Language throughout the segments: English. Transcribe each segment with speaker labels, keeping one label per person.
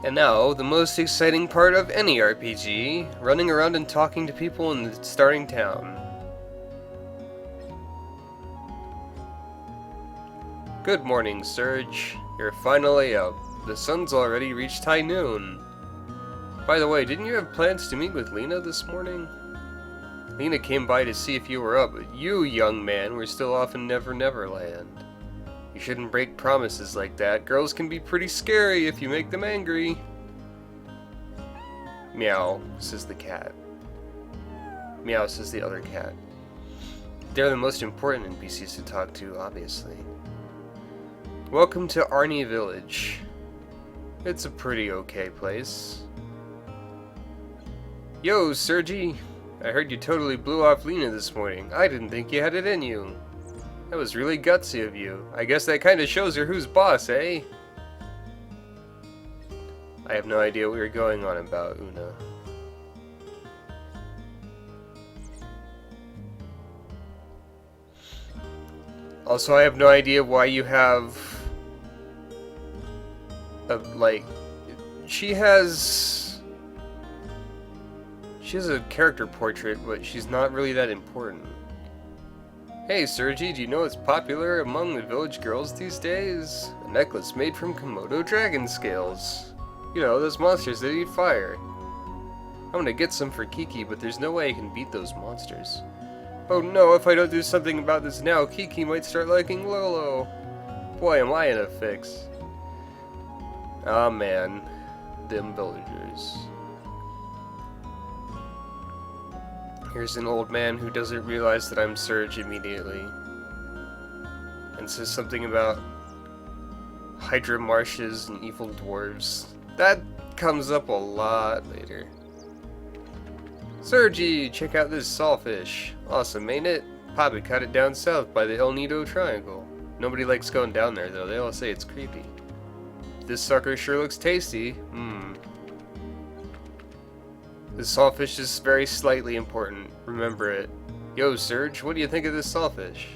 Speaker 1: And now, the most exciting part of any RPG, running around and talking to people in the starting town. Good morning, Surge. You're finally up. The sun's already reached high noon. By the way, didn't you have plans to meet with Lena this morning? Lena came by to see if you were up, but you, young man, were still off in Never Never Land. You shouldn't break promises like that. Girls can be pretty scary if you make them angry. Meow, says the cat. Meow, says the other cat. They're the most important NPCs to talk to, obviously. Welcome to Arnie Village. It's a pretty okay place. Yo, Sergi! I heard you totally blew off Lena this morning. I didn't think you had it in you. That was really gutsy of you. I guess that kinda shows her who's boss, eh? I have no idea what you're going on about, Una. Also, I have no idea why you have... She has a character portrait, but she's not really that important. Hey, Sergi, do you know what's popular among the village girls these days? A necklace made from Komodo dragon scales. You know, those monsters that eat fire. I'm gonna get some for Kiki, but there's no way I can beat those monsters. Oh no, if I don't do something about this now, Kiki might start liking Lolo. Boy, am I in a fix. Ah man, them villagers. Here's an old man who doesn't realize that I'm Surge immediately. And says something about Hydra marshes and evil dwarves. That comes up a lot later. Sergi, check out this sawfish. Awesome, ain't it? Poppy caught it down south by the El Nido Triangle. Nobody likes going down there though, they all say it's creepy. This sucker sure looks tasty. This sawfish is very slightly important. Remember it. Yo, Surge, what do you think of this sawfish?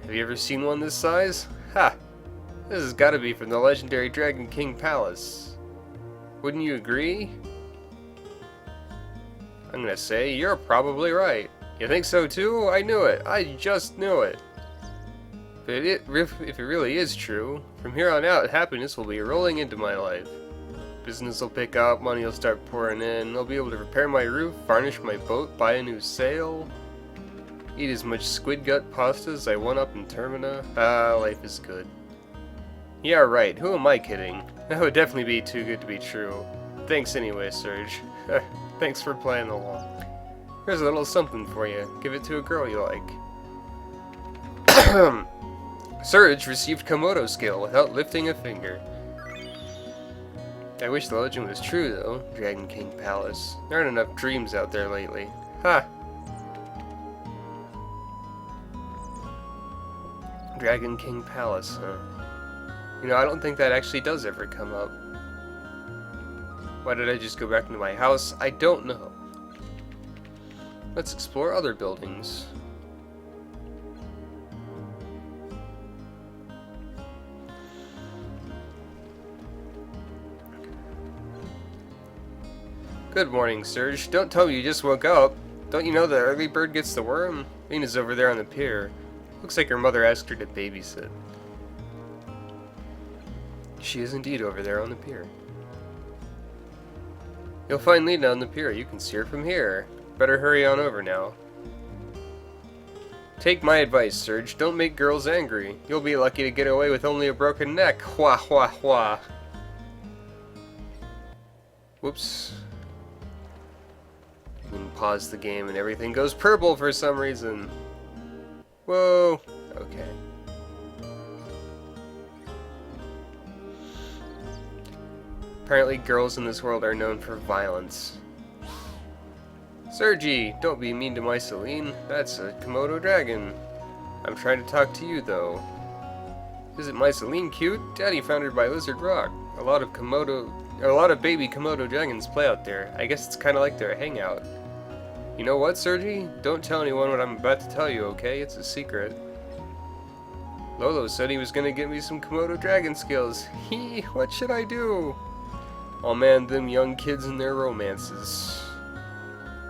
Speaker 1: Have you ever seen one this size? Ha! This has gotta be from the legendary Dragon King Palace. Wouldn't you agree? I'm gonna say, you're probably right. You think so too? I knew it. I just knew it. But if it really is true, from here on out, happiness will be rolling into my life. Business will pick up, money will start pouring in, I'll be able to repair my roof, varnish my boat, buy a new sail, eat as much squid gut pasta as I want up in Termina. Ah, life is good. Yeah, right, who am I kidding? That would definitely be too good to be true. Thanks anyway, Surge. Thanks for playing along. Here's a little something for you. Give it to a girl you like. Surge received Komodo skill without lifting a finger. I wish the legend was true, though. Dragon King Palace. There aren't enough dreams out there lately. Ha! Dragon King Palace, huh? You know, I don't think that actually does ever come up. Why did I just go back into my house? I don't know. Let's explore other buildings. Good morning, Surge. Don't tell me you just woke up. Don't you know the early bird gets the worm? Lena's over there on the pier. Looks like her mother asked her to babysit. She is indeed over there on the pier. You'll find Lena on the pier. You can see her from here. Better hurry on over now. Take my advice, Surge. Don't make girls angry. You'll be lucky to get away with only a broken neck. Hwa hwa hwa. Whoops. You can pause the game and everything goes purple for some reason. Whoa. Okay. Apparently girls in this world are known for violence. Sergi, don't be mean to my Celine. That's a Komodo dragon. I'm trying to talk to you though. Isn't my Celine cute? Daddy found her by Lizard Rock. A lot of baby Komodo dragons play out there. I guess it's kind of like their hangout. You know what, Sergi? Don't tell anyone what I'm about to tell you, okay? It's a secret. Lolo said he was gonna get me some Komodo dragon skills. What should I do? Oh man, them young kids and their romances.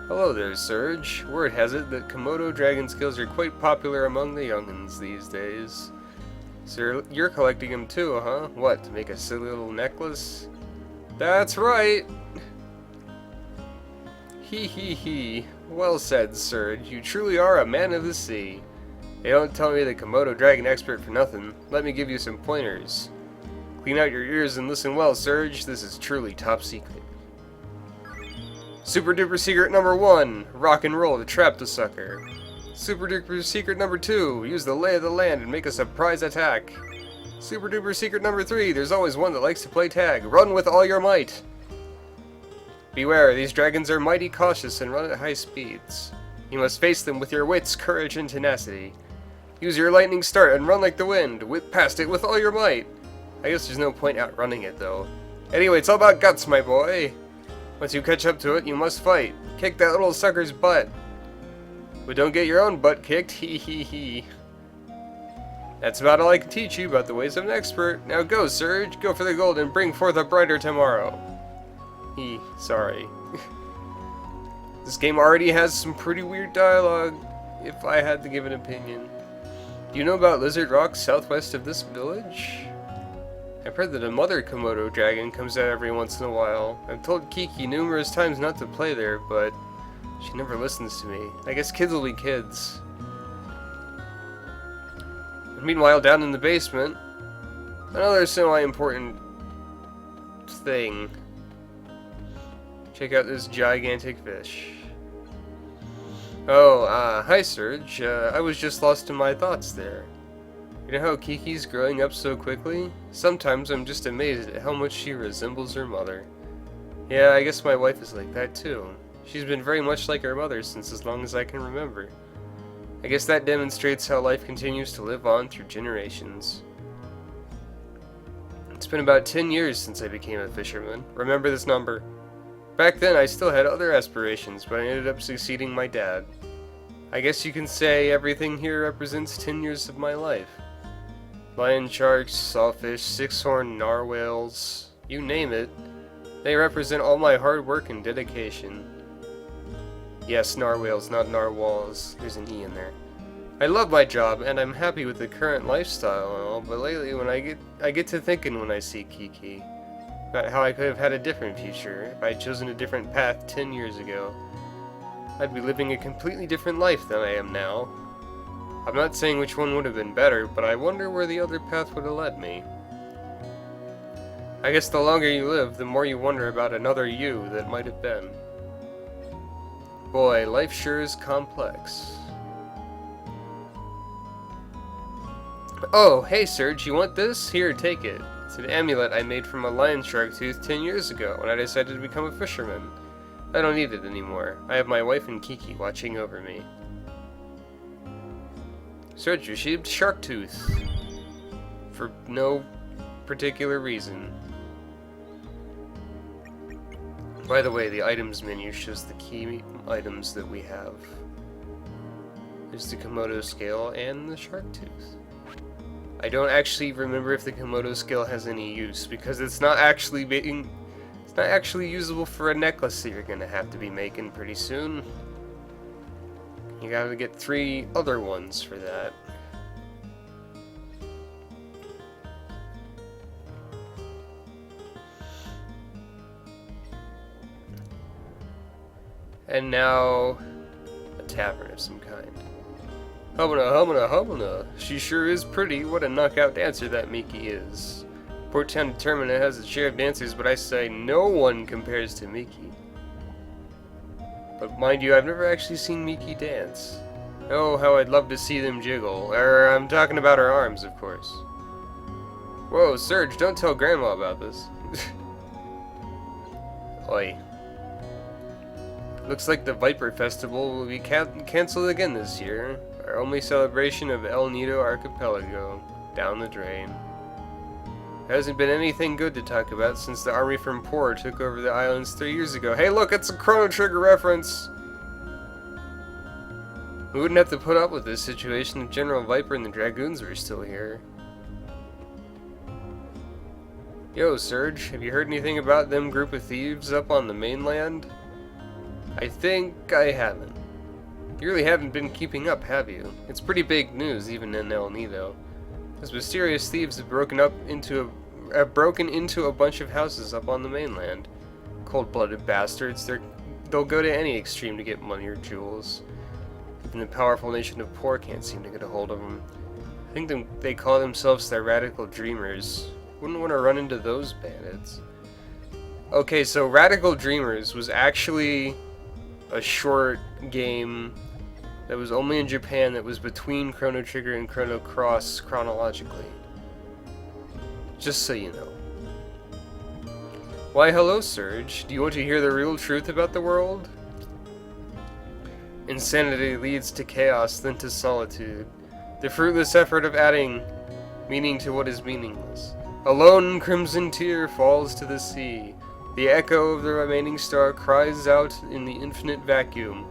Speaker 1: Hello there, Surge. Word has it that Komodo dragon skills are quite popular among the young'uns these days. So you're collecting them too, huh? What, to make a silly little necklace? That's right! Hee hee hee. Well said, Surge. You truly are a man of the sea. They don't tell me the Komodo dragon expert for nothing. Let me give you some pointers. Clean out your ears and listen well, Surge. This is truly top secret. Super duper secret number 1. Rock and roll to trap the sucker. Super duper secret number 2. Use the lay of the land and make a surprise attack. Super duper secret number 3. There's always one that likes to play tag. Run with all your might. Beware, these dragons are mighty cautious and run at high speeds. You must face them with your wits, courage, and tenacity. Use your lightning start and run like the wind. Whip past it with all your might. I guess there's no point outrunning it, though. Anyway, it's all about guts, my boy. Once you catch up to it, you must fight. Kick that little sucker's butt. But don't get your own butt kicked, hee hee hee. That's about all I can teach you about the ways of an expert. Now go, Surge, go for the gold and bring forth a brighter tomorrow. Sorry. This game already has some pretty weird dialogue, if I had to give an opinion. Do you know about Lizard Rock southwest of this village? I've heard that a mother Komodo dragon comes out every once in a while. I've told Kiki numerous times not to play there, but she never listens to me. I guess kids will be kids. Meanwhile, down in the basement, another semi-important thing. Check out this gigantic fish. Oh, hi Surge. I was just lost in my thoughts there. You know how Kiki's growing up so quickly? Sometimes I'm just amazed at how much she resembles her mother. Yeah, I guess my wife is like that too. She's been very much like her mother since as long as I can remember. I guess that demonstrates how life continues to live on through generations. It's been about 10 years since I became a fisherman. Remember this number. Back then I still had other aspirations, but I ended up succeeding my dad. I guess you can say everything here represents 10 years of my life. Lion sharks, sawfish, six-horned narwhals, you name it. They represent all my hard work and dedication. Yes, narwhals, not narwhals. There's an E in there. I love my job, and I'm happy with the current lifestyle and all, but lately when I get to thinking when I see Kiki about how I could have had a different future if I had chosen a different path 10 years ago. I'd be living a completely different life than I am now. I'm not saying which one would have been better, but I wonder where the other path would have led me. I guess the longer you live, the more you wonder about another you that might have been. Boy, life sure is complex. Oh, hey Surge, you want this? Here, take it. It's an amulet I made from a lion shark tooth 10 years ago when I decided to become a fisherman. I don't need it anymore. I have my wife and Kiki watching over me. Surge received shark tooth. For no particular reason. By the way, the items menu shows the key items that we have. There's the Komodo scale and the shark tooth. I don't actually remember if the Komodo scale has any use because it's not actually usable for a necklace that you're gonna have to be making pretty soon. You gotta get 3 other ones for that. And now, a tavern of some kind. Humana, humana, humana. She sure is pretty. What a knockout dancer that Miki is. Port Town determined it has its share of dancers, but I say no one compares to Miki. But mind you, I've never actually seen Miki dance. Oh, how I'd love to see them jiggle. I'm talking about her arms, of course. Whoa, Surge, don't tell Grandma about this. Oi. Looks like the Viper Festival will be cancelled again this year. Our only celebration of El Nido Archipelago. Down the drain. There hasn't been anything good to talk about since the army from Poor took over the islands 3 years ago. Hey look, it's a Chrono Trigger reference! We wouldn't have to put up with this situation if General Viper and the Dragoons were still here. Yo, Serge, have you heard anything about them group of thieves up on the mainland? I think I haven't. You really haven't been keeping up, have you? It's pretty big news, even in El Nido. Those mysterious thieves have broken into a bunch of houses up on the mainland. Cold-blooded bastards. They'll go to any extreme to get money or jewels. Even the powerful nation of Poor can't seem to get a hold of them. I think they call themselves the Radical Dreamers. Wouldn't want to run into those bandits. Okay, so Radical Dreamers was actually a short game that was only in Japan, that was between Chrono Trigger and Chrono Cross chronologically. Just so you know. Why, hello, Serge. Do you want to hear the real truth about the world? Insanity leads to chaos, then to solitude. The fruitless effort of adding meaning to what is meaningless. A lone crimson tear falls to the sea. The echo of the remaining star cries out in the infinite vacuum.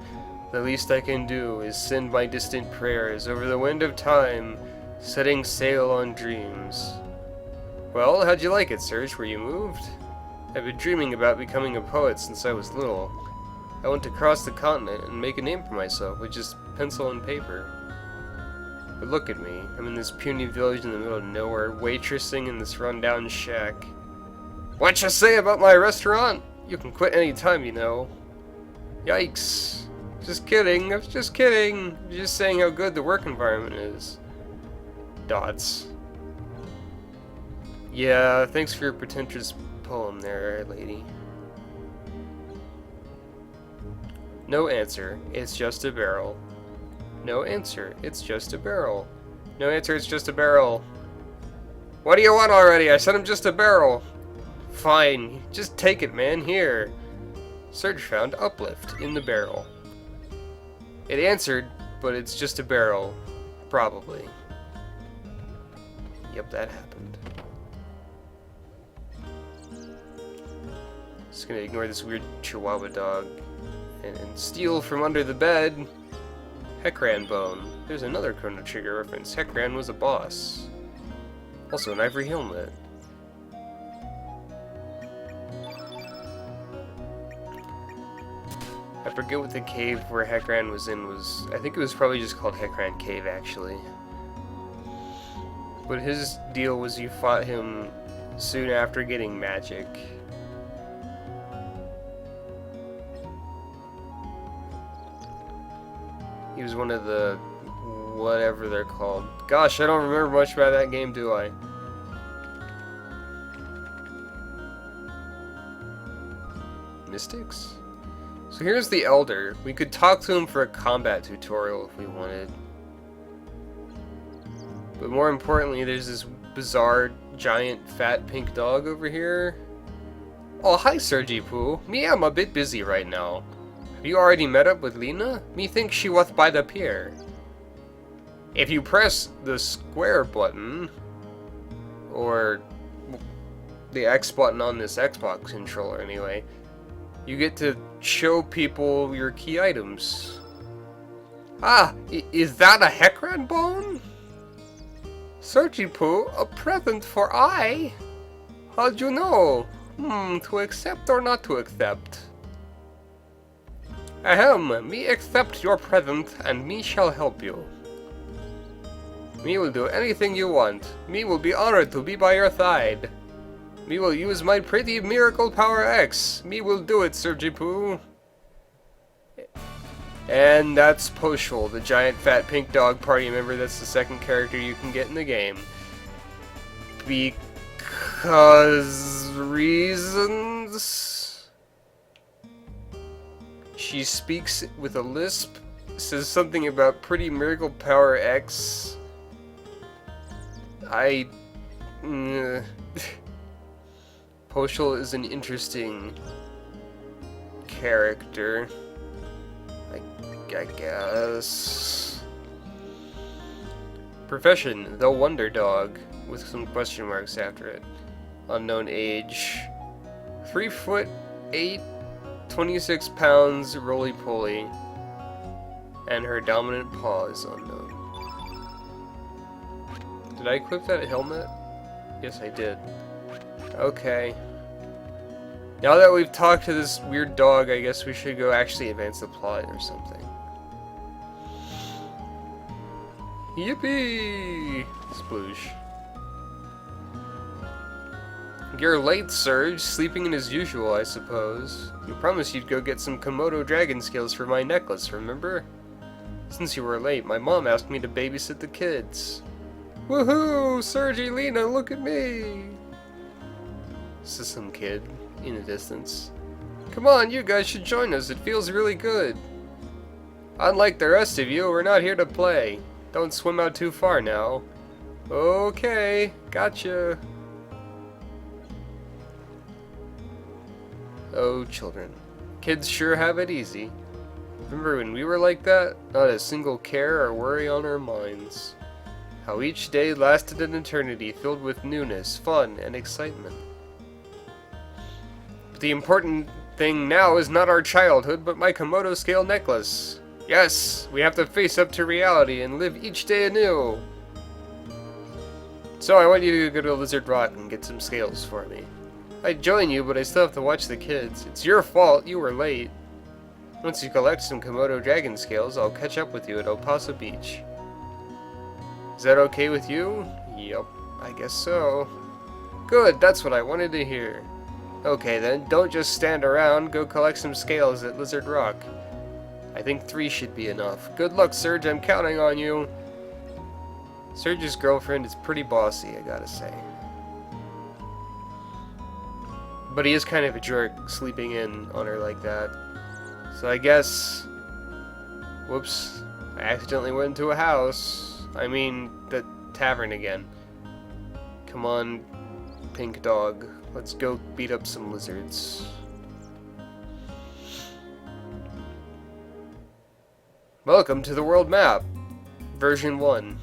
Speaker 1: The least I can do is send my distant prayers over the wind of time, setting sail on dreams. Well, how'd you like it, Serge? Were you moved? I've been dreaming about becoming a poet since I was little. I want to cross the continent and make a name for myself with just pencil and paper. But look at me. I'm in this puny village in the middle of nowhere, waitressing in this rundown shack. What you say about my restaurant? You can quit any time, you know. Yikes. Just kidding. I was just kidding. Just saying how good the work environment is. Dots. Yeah, thanks for your pretentious poem there, lady. No answer. It's just a barrel. No answer. It's just a barrel. No answer. It's just a barrel. What do you want already? I said I'm just a barrel. Fine. Just take it, man. Here. Serge found uplift in the barrel. It answered, but it's just a barrel. Probably. Yep, that happened. Just gonna ignore this weird chihuahua dog and steal from under the bed. Heckran bone. There's another Chrono Trigger reference. Heckran was a boss. Also an ivory helmet. I forget what the cave where Heckran was in was. I think it was probably just called Heckran Cave, actually. But his deal was you fought him soon after getting magic. He was one of the whatever they're called. Gosh, I don't remember much about that game, do I? Mystics? So here's the Elder. We could talk to him for a combat tutorial if we wanted. But more importantly, there's this bizarre, giant, fat pink dog over here. Oh, hi, Sergi Poo. Me, I'm a bit busy right now. Have you already met up with Lena? Methinks she was by the pier. If you press the square button, or the X button on this Xbox controller anyway, you get to show people your key items. Ah, is that a Heckran bone? Sergi-poo, a present for I? How'd you know? To accept or not to accept? Ahem, me accept your present, and me shall help you. Me will do anything you want. Me will be honored to be by your side. Me will use my pretty miracle power X. Me will do it, Sergi-poo. And that's Poshul, the giant fat pink dog party member. That's the second character you can get in the game. Because reasons. She speaks with a lisp, says something about pretty miracle power X. Poshul is an interesting character, I guess. Profession, the Wonder Dog, with some question marks after it. Unknown age. 3'8", 26 pounds, roly-poly. And her dominant paw is unknown. Did I equip that helmet? Yes, I did. Okay. Now that we've talked to this weird dog, I guess we should go actually advance the plot or something. Yippee! Sploosh. You're late, Surge. Sleeping in as usual, I suppose. You promised you'd go get some Komodo dragon scales for my necklace, remember? Since you were late, my mom asked me to babysit the kids. Woohoo! Surge Elena, look at me! This is some kid in the distance. Come on, you guys should join us. It feels really good. Unlike the rest of you, we're not here to play. Don't swim out too far now. Okay, gotcha. Oh, children. Kids sure have it easy. Remember when we were like that? Not a single care or worry on our minds. How each day lasted an eternity filled with newness, fun, and excitement. But the important thing now is not our childhood, but my Komodo scale necklace. Yes, we have to face up to reality and live each day anew. So I want you to go to Lizard Rock and get some scales for me. I'd join you, but I still have to watch the kids. It's your fault, you were late. Once you collect some Komodo dragon scales, I'll catch up with you at El Paso Beach. Is that okay with you? Yep, I guess so. Good, that's what I wanted to hear. Okay then, don't just stand around, go collect some scales at Lizard Rock. I think 3 should be enough. Good luck, Surge, I'm counting on you. Surge's girlfriend is pretty bossy, I gotta say. But he is kind of a jerk, sleeping in on her like that. So I guess... Whoops. I accidentally went into a house. I mean, the tavern again. Come on, pink dog. Let's go beat up some lizards. Welcome to the world map. Version 1.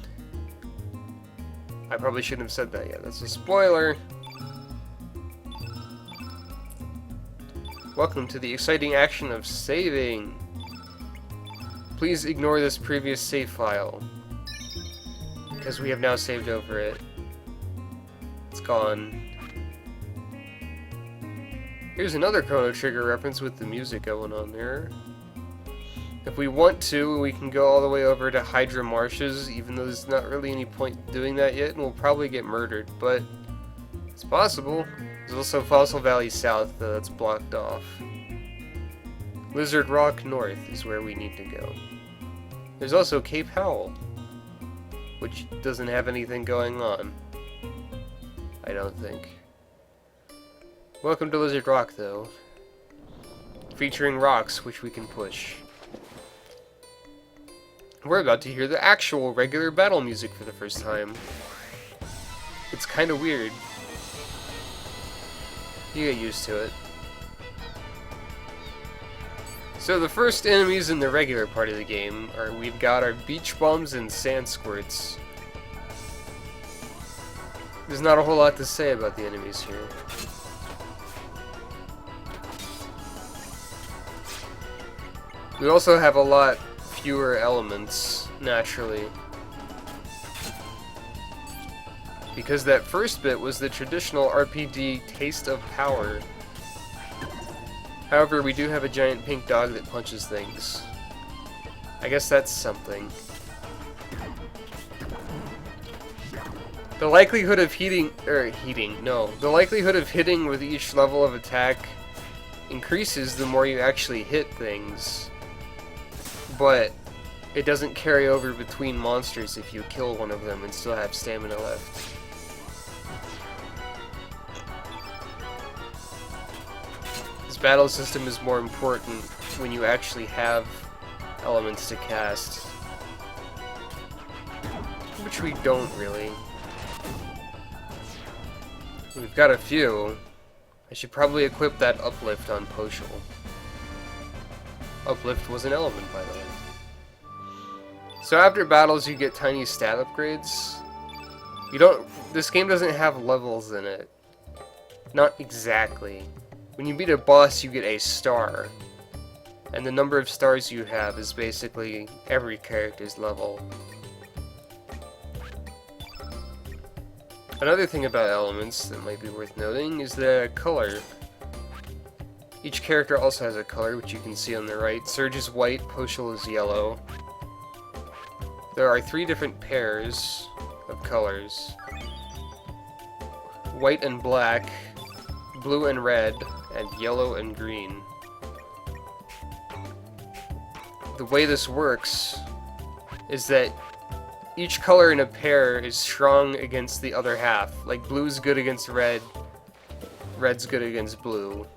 Speaker 1: I probably shouldn't have said that yet. That's a spoiler. Welcome to the exciting action of saving. Please ignore this previous save file, because we have now saved over it. It's gone. Here's another Chrono Trigger reference with the music going on there. If we want to, we can go all the way over to Hydra Marshes, even though there's not really any point doing that yet, and we'll probably get murdered, but it's possible. There's also Fossil Valley South, though that's blocked off. Lizard Rock North is where we need to go. There's also Cape Howell, which doesn't have anything going on. I don't think. Welcome to Lizard Rock, though. Featuring rocks, which we can push. We're about to hear the actual regular battle music for the first time. It's kind of weird. You get used to it. So the first enemies in the regular part of the game are we've got our beach bums and sand squirts. There's not a whole lot to say about the enemies here. We also have a lot fewer elements, naturally. Because that first bit was the traditional RPG taste of power. However, we do have a giant pink dog that punches things. I guess that's something. The likelihood of the likelihood of hitting with each level of attack increases the more you actually hit things. But it doesn't carry over between monsters if you kill one of them and still have stamina left. This battle system is more important when you actually have elements to cast. Which we don't really. We've got a few. I should probably equip that uplift on Poshul. Uplift was an element, by the way. So after battles you get tiny stat upgrades. This game doesn't have levels in it. Not exactly. When you beat a boss you get a star. And the number of stars you have is basically every character's level. Another thing about elements that might be worth noting is the color. Each character also has a color, which you can see on the right. Surge is white, Poshul is yellow. There are 3 different pairs of colors. White and black, blue and red, and yellow and green. The way this works is that each color in a pair is strong against the other half. Like, blue's good against red, red's good against blue,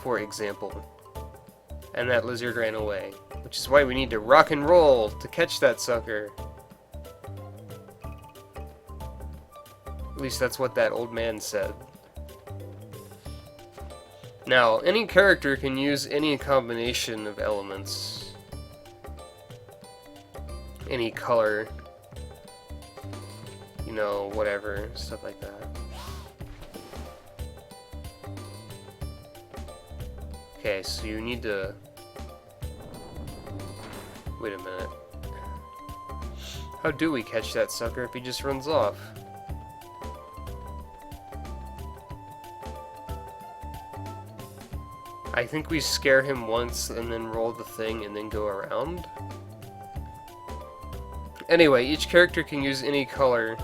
Speaker 1: for example. And that lizard ran away, which is why we need to rock and roll to catch that sucker. At least that's what that old man said. Now, any character can use any combination of elements. Any color, you know, whatever, stuff like that. Okay, so you need to... Wait a minute. How do we catch that sucker if he just runs off? I think we scare him once and then roll the thing and then go around. Anyway, each character can use any color,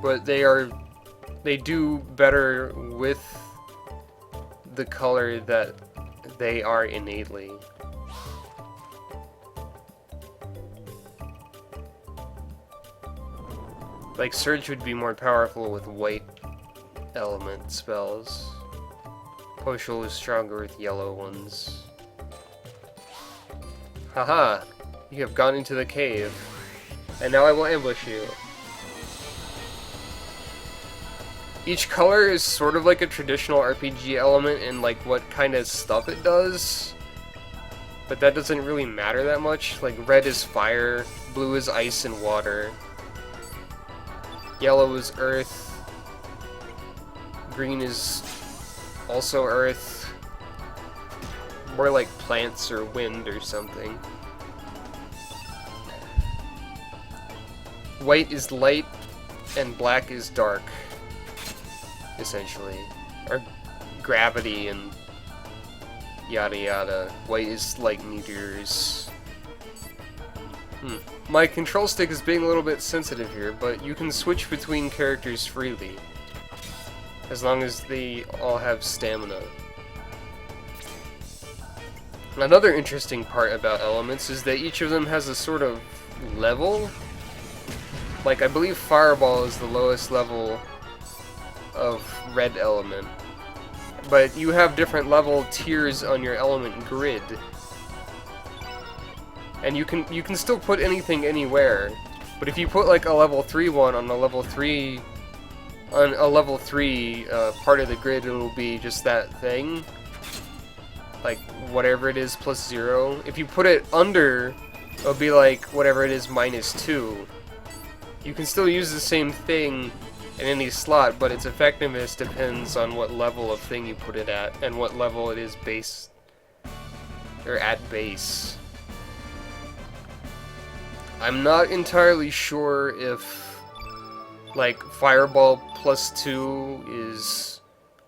Speaker 1: but they do better with the color that they are innately. Like, Surge would be more powerful with white element spells. Poshul is stronger with yellow ones. Haha! You have gone into the cave. And now I will ambush you. Each color is sort of like a traditional RPG element in like what kind of stuff it does. But that doesn't really matter that much. Like, red is fire, blue is ice and water. Yellow is earth. Green is also earth. More like plants or wind or something. White is light, and black is dark, essentially. Or gravity and yada yada. White is like meteors. My control stick is being a little bit sensitive here, but you can switch between characters freely. As long as they all have stamina. Another interesting part about elements is that each of them has a sort of level. Like, I believe Fireball is the lowest level of red element. But you have different level tiers on your element grid. And you can still put anything anywhere. But if you put like a level 3 one on a level 3 part of the grid, it'll be just that thing. Like whatever it is plus 0. If you put it under, it'll be like whatever it is minus 2. You can still use the same thing in any slot, but its effectiveness depends on what level of thing you put it at, and what level it is base, or at base. I'm not entirely sure if, like, Fireball plus 2 is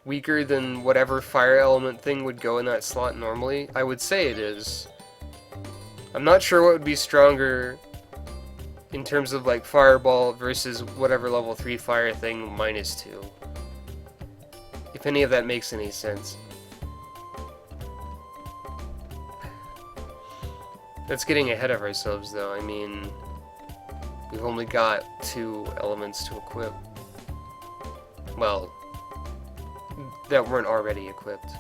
Speaker 1: weaker than whatever fire element thing would go in that slot normally. I would say it is. I'm not sure what would be stronger in terms of like Fireball versus whatever level 3 fire thing minus 2. If any of that makes any sense. That's getting ahead of ourselves though. I mean, we've only got 2 elements to equip. Well, that weren't already equipped.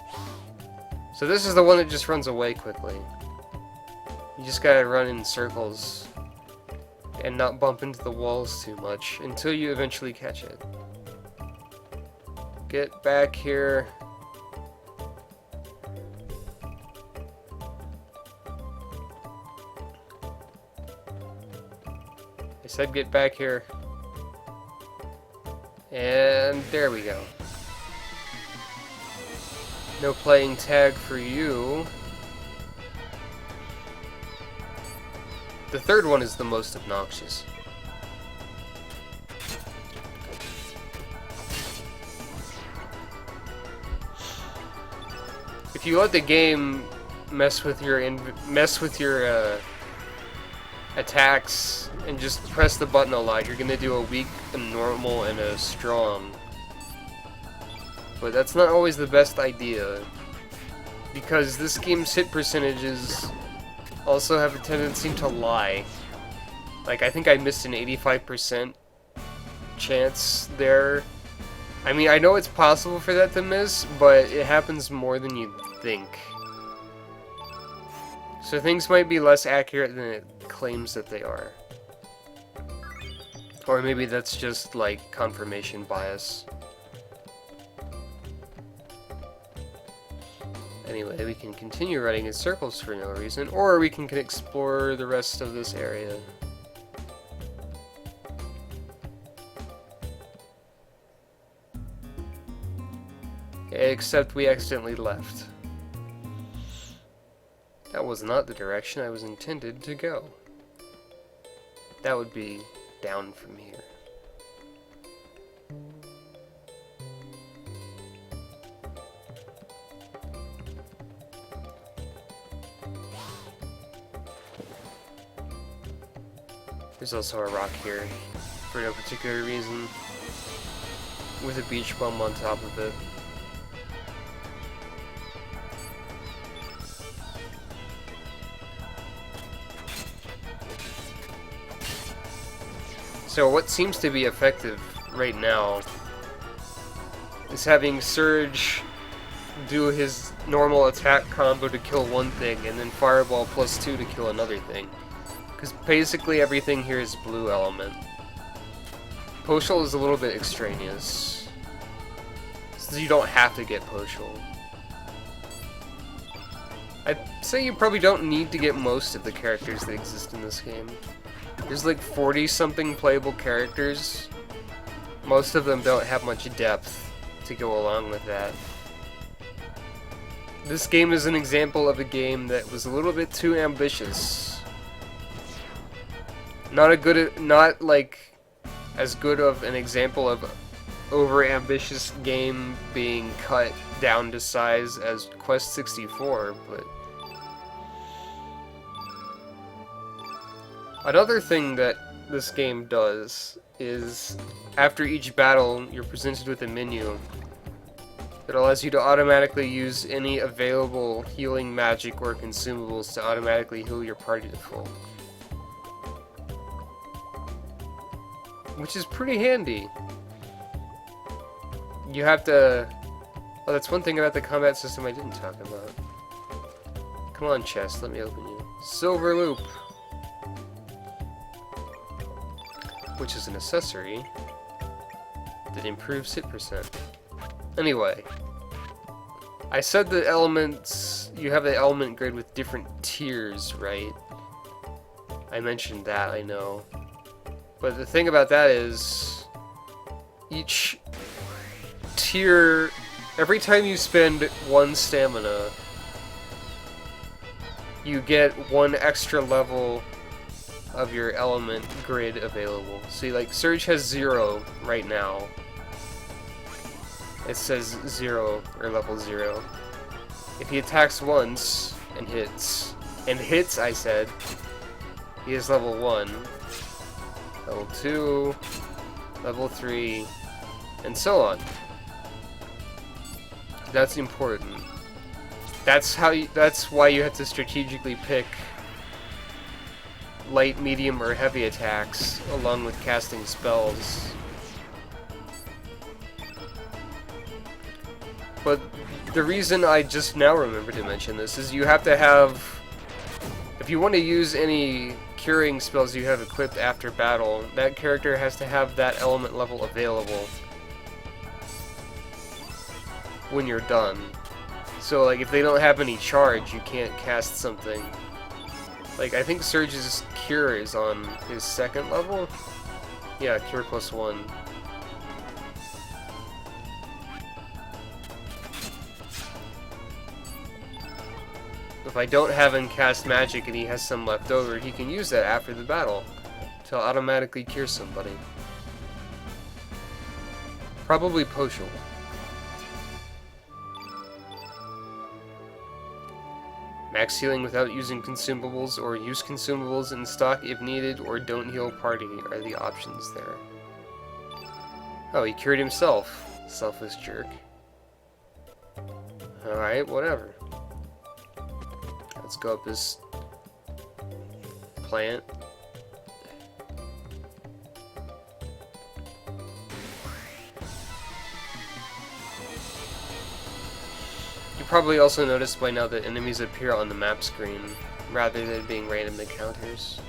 Speaker 1: So this is the one that just runs away quickly. You just gotta run in circles and not bump into the walls too much until you eventually catch it. Get back here. I said get back here. And there we go. No playing tag for you. The third one is the most obnoxious. if you let the game mess with your attacks and just press the button a lot, you're gonna do a weak, a normal, and a strong. But that's not always the best idea, because this game's hit percentages also have a tendency to lie. Like, I think I missed an 85% chance there. I mean, I know it's possible for that to miss, but it happens more than you'd think. So things might be less accurate than it claims that they are. Or maybe that's just, like, confirmation bias. Anyway, we can continue running in circles for no reason, or we can explore the rest of this area. Except we accidentally left. That was not the direction I was intended to go. That would be down from here. There's also a rock here, for no particular reason, with a beach bum on top of it. So what seems to be effective right now is having Surge do his normal attack combo to kill one thing, and then Fireball +2 to kill another thing. Because basically everything here is blue element. Poshul is a little bit extraneous, so you don't have to get Poshul. I'd say you probably don't need to get most of the characters that exist in this game. There's like 40-something playable characters. Most of them don't have much depth to go along with that. This game is an example of a game that was a little bit too ambitious. Not like as good of an example of over-ambitious game being cut down to size as Quest 64, but another thing that this game does is, after each battle, you're presented with a menu that allows you to automatically use any available healing magic or consumables to automatically heal your party to full. Which is pretty handy. You have to... Oh, that's one thing about the combat system I didn't talk about. Come on, chest, let me open you. Silver Loop. Which is an accessory that improves hit percent. Anyway, I said the elements, you have the element grid with different tiers, right? I mentioned that, I know. But the thing about that is, each tier, every time you spend 1 stamina, you get 1 extra level of your element grid available. See, like, Surge has 0 right now. It says 0, or level 0. If he attacks once, and hits, I said, he is level 1, level 2, level 3, and so on. That's important. That's why you have to strategically pick light, medium, or heavy attacks, along with casting spells. But the reason I just now remember to mention this is you have to have... If you want to use any curing spells you have equipped after battle, that character has to have that element level available when you're done. So, like, if they don't have any charge, you can't cast something. Like, I think Surge's Cure is on his 2nd level? Yeah, Cure +1. If I don't have him cast magic and he has some left over, he can use that after the battle to automatically cure somebody. Probably Poshul. Max healing without using consumables, or use consumables in stock if needed, or don't heal party are the options there. Oh, he cured himself. Selfless jerk. Alright, whatever. Let's go up this plant. You probably also noticed by now that enemies appear on the map screen, rather than being random encounters.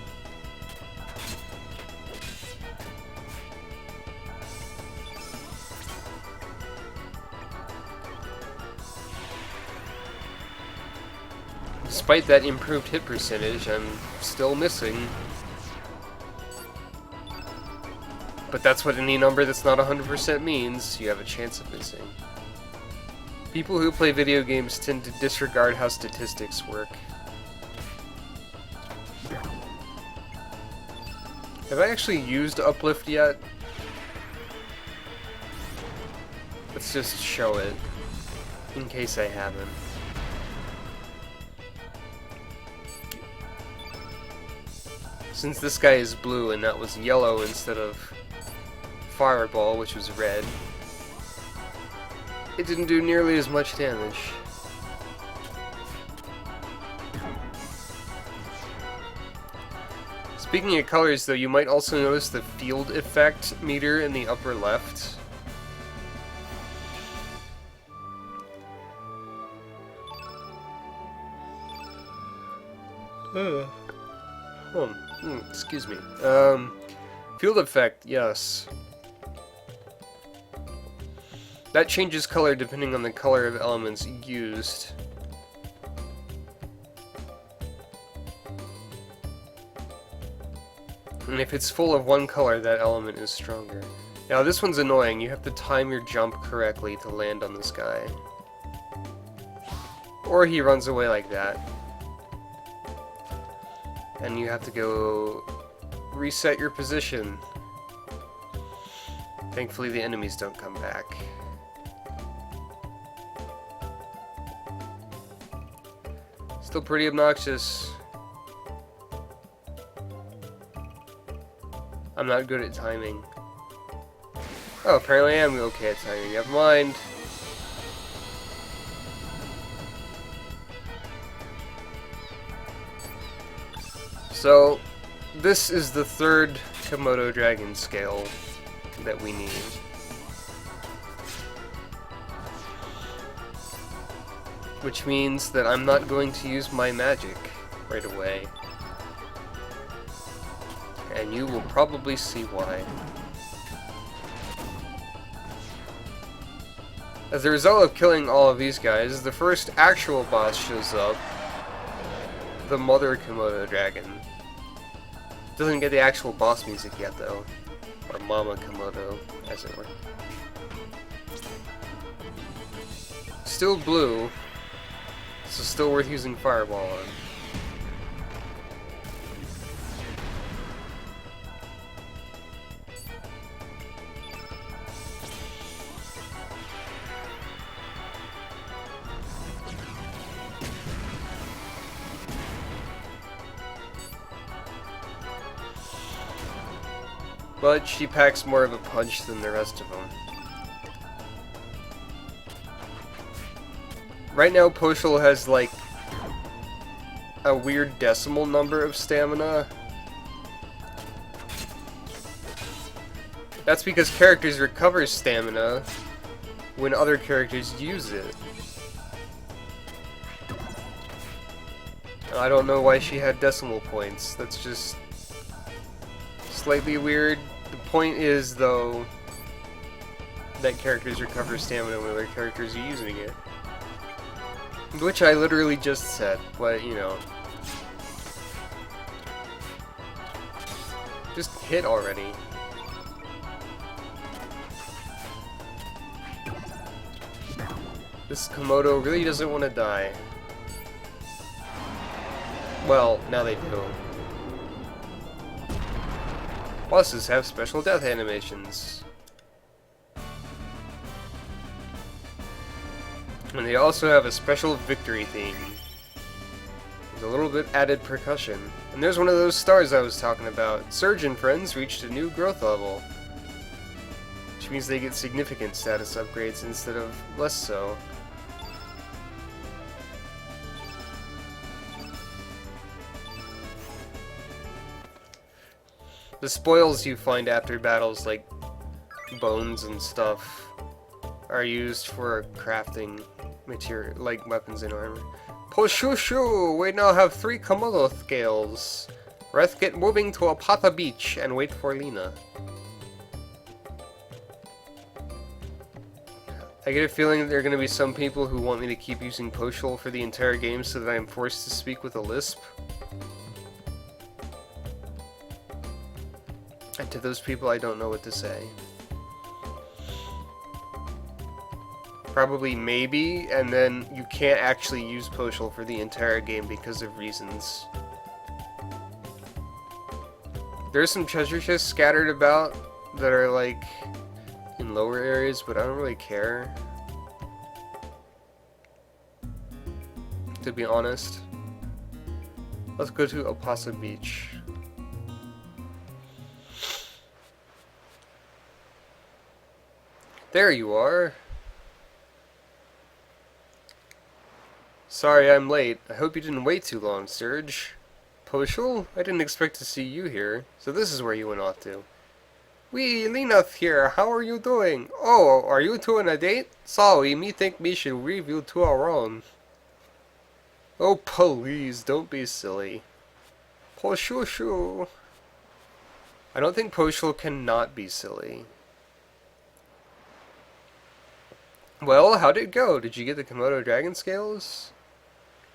Speaker 1: Despite that improved hit percentage, I'm still missing. But that's what any number that's not 100% means. You have a chance of missing. People who play video games tend to disregard how statistics work. Have I actually used Uplift yet? Let's just show it, in case I haven't. Since this guy is blue and that was yellow instead of Fireball, which was red, it didn't do nearly as much damage. Speaking of colors though, you might also notice the field effect meter in the upper left. Excuse me. Field effect, yes. That changes color depending on the color of elements used. And if it's full of one color, that element is stronger. Now this one's annoying. You have to time your jump correctly to land on this guy. Or he runs away like that. And you have to go reset your position. Thankfully the enemies don't come back. Still pretty obnoxious. I'm not good at timing. Oh, apparently I am okay at timing. Never mind. So, this is the third Komodo Dragon scale that we need. Which means that I'm not going to use my magic right away. And you will probably see why. As a result of killing all of these guys, the first actual boss shows up. The Mother Komodo Dragon. Doesn't get the actual boss music yet though. Or Mama Komodo, as it were. Still blue, so still worth using Fireball on. But she packs more of a punch than the rest of them. Right now, Poshul has like a weird decimal number of stamina. That's because characters recover stamina when other characters use it. I don't know why she had decimal points. That's just slightly weird. The point is, though, that characters recover stamina when other characters are using it. Which I literally just said, but, you know. Just hit already. This Komodo really doesn't want to die. Well, now they do. Bosses have special death animations. And they also have a special victory theme. With a little bit added percussion. And there's one of those stars I was talking about. Surge and friends reached a new growth level. Which means they get significant status upgrades instead of less so. The spoils you find after battles, like bones and stuff, are used for crafting material, like weapons and armor. Poshul! We now have 3 Komodo scales. Let's get moving to Apata Beach and wait for Lena. I get a feeling that there are going to be some people who want me to keep using poshul for the entire game so that I am forced to speak with a lisp. And to those people, I don't know what to say. Probably maybe, and then you can't actually use poshul for the entire game because of reasons. There's some treasure chests scattered about that are like in lower areas, but I don't really care, to be honest. Let's go to Apasa Beach. There you are. Sorry I'm late. I hope you didn't wait too long, Surge. Poshul? I didn't expect to see you here, so this is where you went off to. Wee, Linath here. How are you doing? Oh, are you two on a date? Sorry, me think me should leave you two alone. Oh, please, don't be silly. Poshul. I don't think Poshul cannot be silly. Well, how'd it go? Did you get the Komodo dragon scales?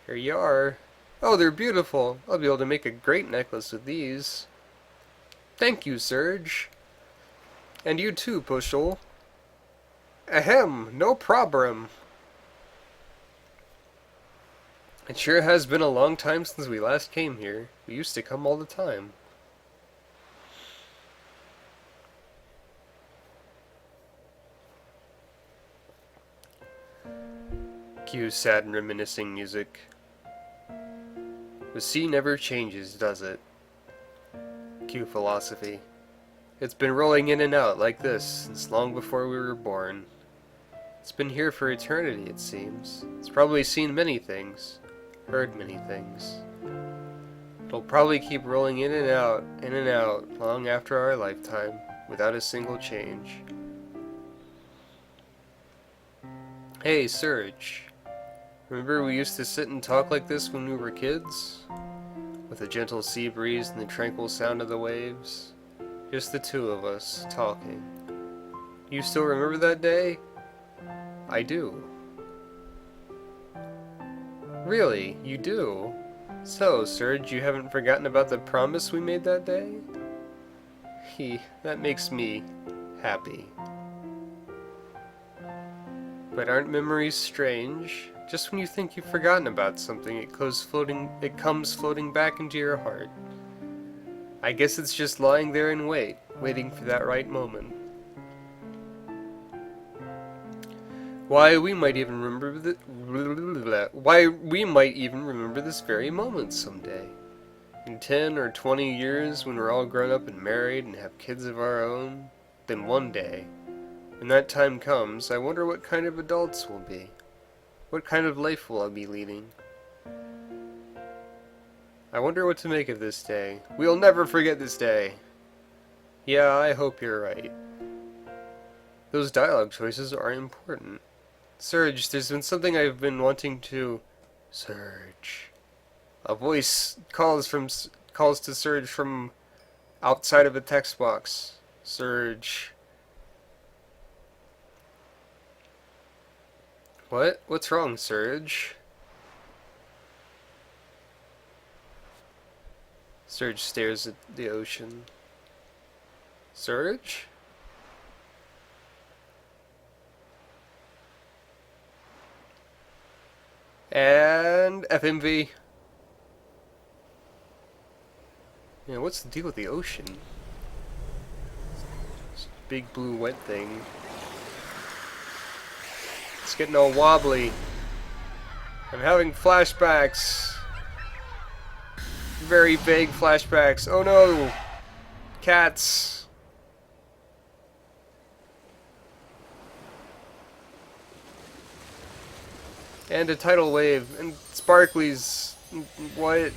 Speaker 1: Here you are. Oh, they're beautiful. I'll be able to make a great necklace with these. Thank you, Surge. And you too, Poshul. Ahem, no problem. It sure has been a long time since we last came here. We used to come all the time. Cue sad and reminiscing music. The sea never changes, does it? Cue philosophy. It's been rolling in and out like this since long before we were born. It's been here for eternity, it seems. It's probably seen many things, heard many things. It'll probably keep rolling in and out, long after our lifetime, without a single change. Hey, Surge. Remember we used to sit and talk like this when we were kids? With a gentle sea breeze and the tranquil sound of the waves? Just the two of us, talking. You still remember that day? I do. Really, you do? So, Surge, you haven't forgotten about the promise we made that day? That makes me happy. But aren't memories strange? Just when you think you've forgotten about something, it comes floating back into your heart. I guess it's just lying there in wait, waiting for that right moment. Why we might even remember this very moment someday. In 10 or 20 years, when we're all grown up and married and have kids of our own, then one day, when that time comes, I wonder what kind of adults we'll be. What kind of life will I be leading? I wonder what to make of this day. We'll never forget this day. Yeah, I hope you're right. Those dialogue choices are important. Surge, there's been something I've been wanting to... Surge. A voice calls to Surge from outside of a text box. Surge. What? What's wrong, Surge? Surge stares at the ocean. Surge? And FMV. Yeah, what's the deal with the ocean? This big blue wet thing. It's getting all wobbly. I'm having flashbacks. very vague flashbacks. Oh no! Cats! And a tidal wave. And sparklies. What?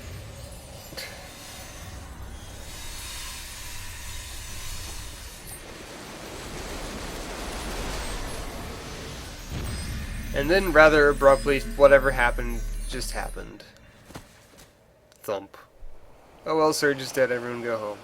Speaker 1: And then, rather abruptly, whatever happened just happened. Thump. Oh well, Surge is dead. Everyone go home.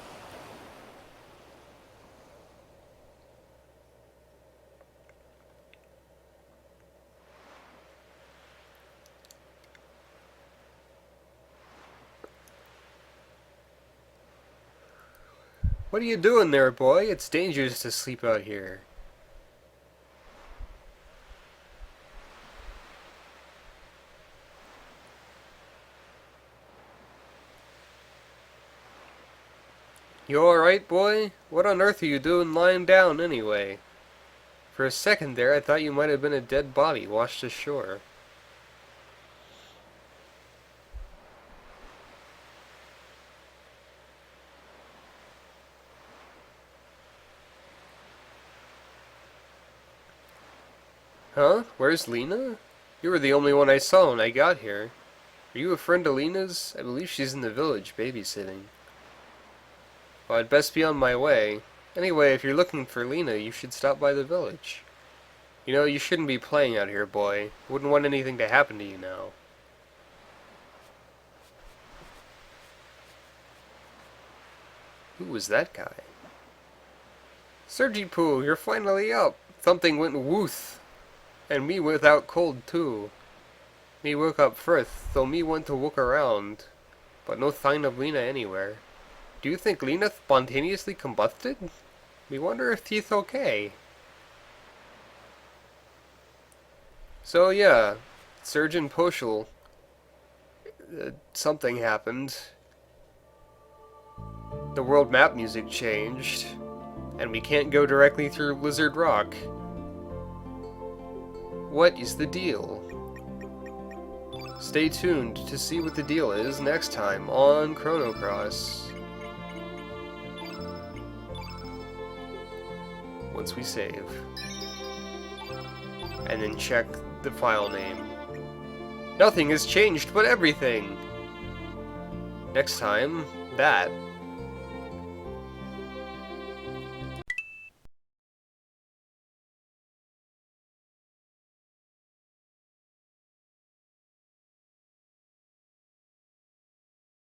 Speaker 1: What are you doing there, boy? It's dangerous to sleep out here. You alright, boy? What on earth are you doing lying down, anyway? For a second there, I thought you might have been a dead body washed ashore. Huh? Where's Lena? You were the only one I saw when I got here. Are you a friend of Lena's? I believe she's in the village, babysitting. Well, I'd best be on my way. Anyway, if you're looking for Lena, you should stop by the village. You know, you shouldn't be playing out here, boy. Wouldn't want anything to happen to you now. Who was that guy? Sergi Poo, you're finally up. Something went wooth. And me without cold, too. Me woke up first, so me went to look around. But no sign of Lena anywhere. Do you think Lena spontaneously combusted? We wonder if she's okay. So yeah, Surgeon Poshul. Something happened. The world map music changed. And we can't go directly through Lizard Rock. What is the deal? Stay tuned to see what the deal is next time on Chrono Cross. Once we save. And then check the file name. Nothing has changed but everything! Next time, that.